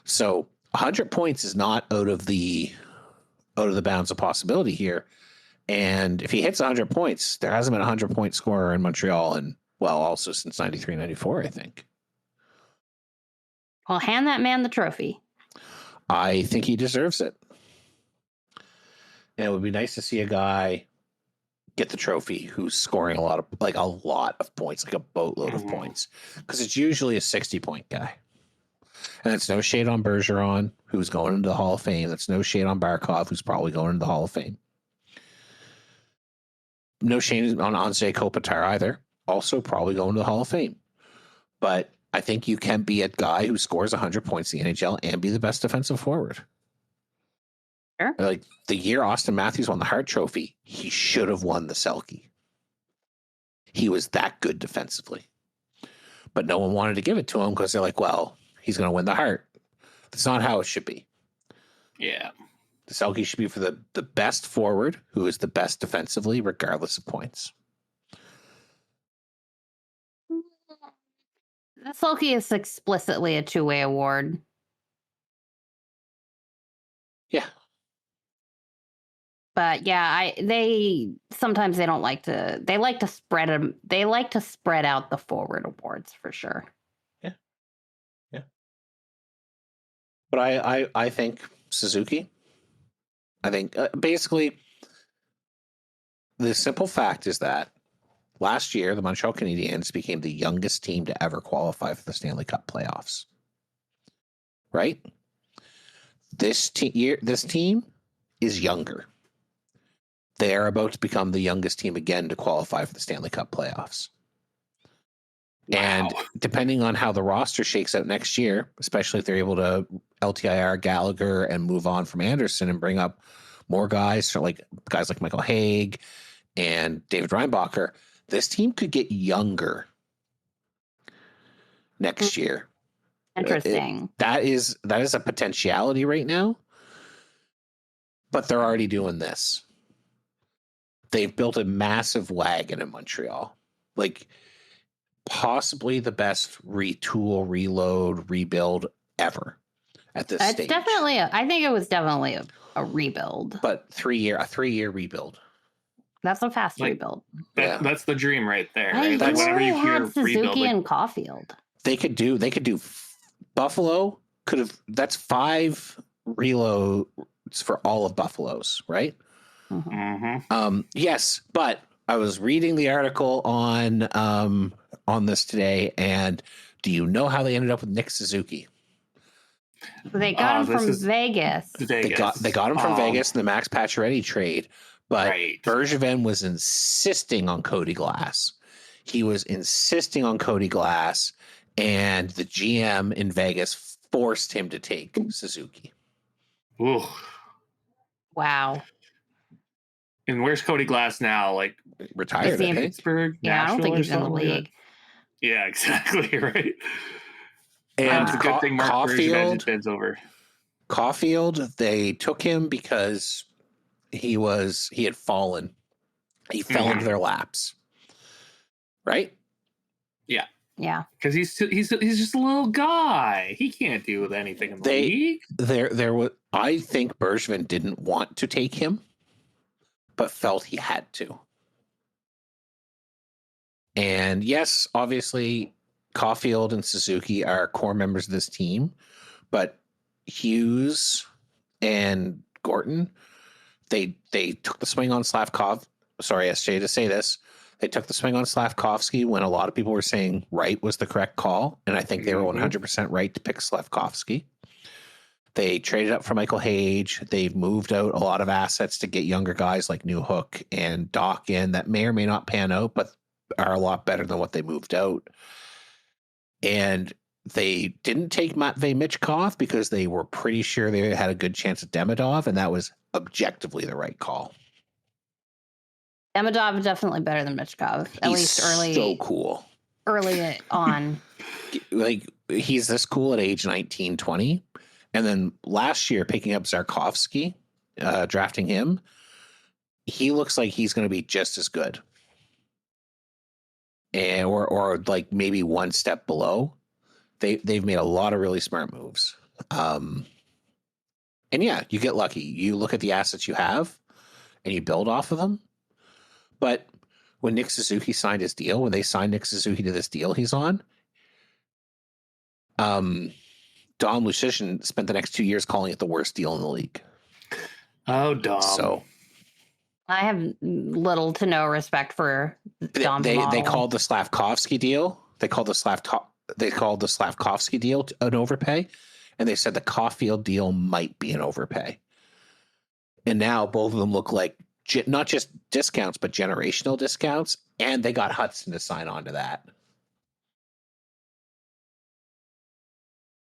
So 100 points is not out of the bounds of possibility here. And if he hits 100 points, there hasn't been a 100-point scorer in Montreal, and also since 93-94, I think. Well, hand that man the trophy. I think he deserves it. And it would be nice to see a guy get the trophy who's scoring a lot of points, like a boatload of points, because it's usually a 60-point guy. And that's no shade on Bergeron, who's going into the Hall of Fame. That's no shade on Barkov, who's probably going into the Hall of Fame. No shade on Anze Kopitar either, also probably going to the Hall of Fame. But I think you can be a guy who scores 100 points in the NHL and be the best defensive forward. Sure. Like the year Austin Matthews won the Hart Trophy, he should have won the Selke. He was that good defensively. But no one wanted to give it to him because they're like, well, he's going to win the Hart. That's not how it should be. Yeah. The Selke should be for the best forward who is the best defensively, regardless of points. The Selke is explicitly a two-way award. Yeah. But yeah, they sometimes they like to spread them. They like to spread out the forward awards for sure. Yeah. Yeah. But I think Suzuki. I think basically the simple fact is that last year the Montreal Canadiens became the youngest team to ever qualify for the Stanley Cup playoffs. Right? This team is younger. They are about to become the youngest team again to qualify for the Stanley Cup playoffs. Wow. And depending on how the roster shakes out next year, especially if they're able to LTIR Gallagher and move on from Anderson and bring up more guys, so like guys like Michael Haig and David Reinbacher, this team could get younger next year. Interesting. That is a potentiality right now, but they're already doing this. They've built a massive wagon in Montreal, like possibly the best retool, reload, rebuild ever at this stage. I think it was definitely a rebuild, but a 3-year rebuild. That's a fast rebuild. That's the dream right there. Right? Like whenever you hear Suzuki rebuild, and Caulfield, they could do. Buffalo could have. That's 5 reloads for all of Buffalo's, right? Mm-hmm. Yes, but I was reading the article on this today, and do you know how they ended up with Nick Suzuki? They got him from Vegas. They got him from Vegas in the Max Pacioretty trade, but Bergevin was insisting on Cody Glass. He was insisting on Cody Glass, and the GM in Vegas forced him to take Suzuki. Ooh. Wow. And where's Cody Glass now? Like Retired, Is he I in think. Pittsburgh? Yeah, I don't think Nashville, or he's in the something? league. Yeah, exactly. Right. And It's a good thing Mark Caulfield, Bergevin's over. Caulfield, they took him because he had fallen. He fell into their laps. Right? Yeah. Because he's just a little guy. He can't deal with anything in the league. There was. I think Bergevin didn't want to take him, but felt he had to. And yes, obviously, Caulfield and Suzuki are core members of this team, but Hughes and Gorton, they took the swing on Slavkov. Sorry, SJ, to say this. They took the swing on Slavkovsky when a lot of people were saying Wright was the correct call, and I think they were 100% right to pick Slavkovsky. They traded up for Michael Hage. They've moved out a lot of assets to get younger guys like Newhook and Doc in that may or may not pan out, but are a lot better than what they moved out. And they didn't take Matvei Michkov because they were pretty sure they had a good chance at Demidov, and that was objectively the right call. Demidov is definitely better than Michkov. At least early. So cool. Early on. Like, he's this cool at age 19, 20. And then last year, picking up Zarkovsky, drafting him, he looks like he's going to be just as good. And or like maybe one step below. They've made a lot of really smart moves. And yeah, you get lucky. You look at the assets you have and you build off of them. But when Nick Suzuki signed his deal, when they signed Nick Suzuki to this deal he's on, Don Lucian spent the next 2 years calling it the worst deal in the league. Oh, Dom. So I have little to no respect for Dom's they model. called the Slavkovsky deal. They called the Slavkovsky deal an overpay, and they said the Caulfield deal might be an overpay. And now both of them look like not just discounts, but generational discounts, and they got Hudson to sign on to that.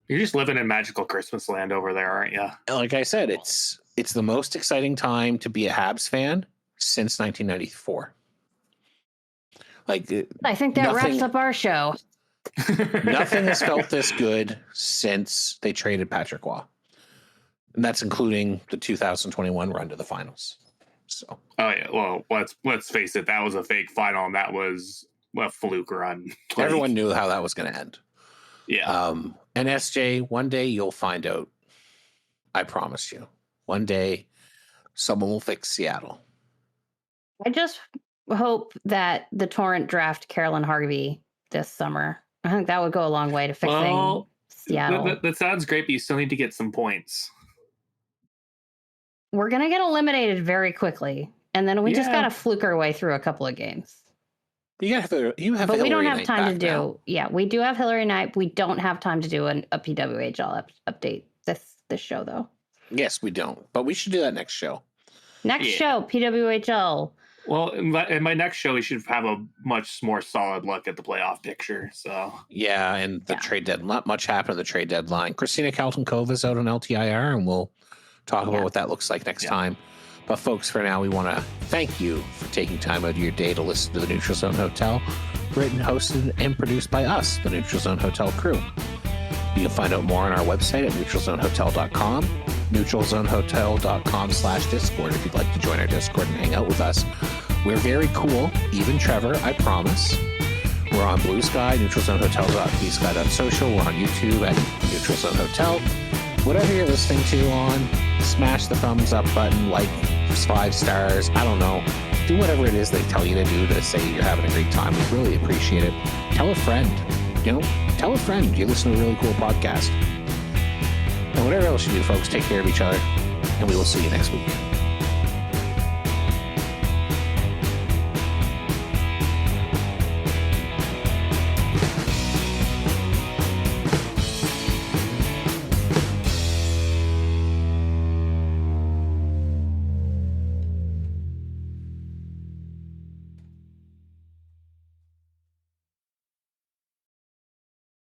You're just living in magical Christmas land over there, aren't you? Like I said, it's the most exciting time to be a Habs fan since 1994. Like, I think that wraps up our show. Nothing has felt this good since they traded Patrick Waugh. And that's including the 2021 run to the finals. So, oh yeah, well, let's face it, that was a fake final, and that was a fluke run. Everyone knew how that was going to end. Yeah. And SJ, one day you'll find out. I promise you. One day, someone will fix Seattle. I just hope that the Torrent draft Carolyn Harvey this summer. I think that would go a long way to fixing Seattle. That sounds great, but you still need to get some points. We're going to get eliminated very quickly, and then we just got to fluke our way through a couple of games. You have but Hillary we don't have Knight time to do. now. Yeah, we do have Hillary Knight. We don't have time to do a PWHL update this show, though. Yes, we don't. But we should do that next show. Next show, PWHL. Well, in my next show, we should have a much more solid look at the playoff picture. So yeah, and the trade deadline. Not much happened at the trade deadline. Christina Kalton-Kova is out on LTIR, and we'll talk about what that looks like next time. But folks, for now, we want to thank you for taking time out of your day to listen to the Neutral Zone Hotel, written, hosted, and produced by us, the Neutral Zone Hotel crew. You can find out more on our website at neutralzonehotel.com, neutralzonehotel.com/Discord if you'd like to join our Discord and hang out with us. We're very cool, even Trevor, I promise. We're on Bluesky, neutralzonehotel.bsky.social. We're on YouTube at Neutral Zone Hotel. Whatever you're listening to on, smash the thumbs up button, like 5 stars. I don't know. Do whatever it is they tell you to do to say you're having a great time. We really appreciate it. Tell a friend. Tell a friend you listen to a really cool podcast. And whatever else you do, folks, take care of each other, and we will see you next week.